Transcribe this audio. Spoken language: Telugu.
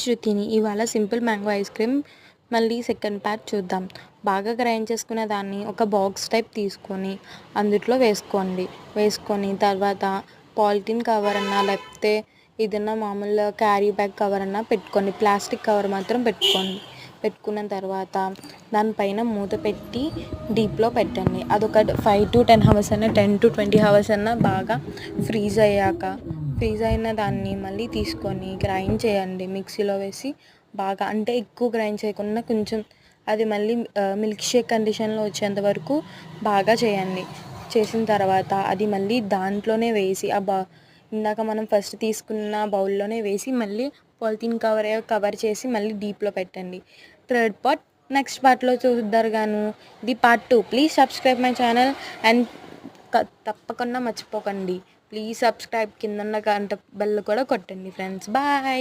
శృతిని. ఇవాళ సింపుల్ మ్యాంగో ఐస్ క్రీమ్ మళ్ళీ సెకండ్ పార్ట్ చూద్దాం. బాగా గ్రైండ్ చేసుకునే దాన్ని ఒక బాక్స్ టైప్ తీసుకొని అందులో వేసుకొని తర్వాత పాలిథిన్ కవర్ అన్నా లేకపోతే ఏదన్నా మామూలు క్యారీ బ్యాగ్ కవర్ అన్నా పెట్టుకోండి. ప్లాస్టిక్ కవర్ మాత్రం పెట్టుకున్న తర్వాత దానిపైన మూత పెట్టి డీప్లో పెట్టండి. అదొక 5 to 10 అవర్స్ అన్నా 10 to 20 అవర్స్ అన్నా బాగా ఫ్రీజ్ అయిన దాన్ని మళ్ళీ తీసుకొని గ్రైండ్ చేయండి. మిక్సీలో వేసి బాగా, అంటే ఎక్కువ గ్రైండ్ చేయకుండా కొంచెం అది మళ్ళీ మిల్క్ షేక్ కండిషన్లో వచ్చేంత వరకు బాగా చేయండి. చేసిన తర్వాత అది మళ్ళీ దాంట్లోనే వేసి ఇందాక మనం ఫస్ట్ తీసుకున్న బౌల్లోనే వేసి మళ్ళీ పాలిథిన్ కవర్ చేసి మళ్ళీ డీప్లో పెట్టండి. థర్డ్ పార్ట్ నెక్స్ట్ పార్ట్లో చూద్దరు గాను. ఇది part 2. Please subscribe my channel and తప్పకుండా మర్చిపోకండి. ప్లీజ్ సబ్స్క్రైబ్, కింద ఉన్న గంట బెల్ కూడా కొట్టండి ఫ్రెండ్స్. బాయ్.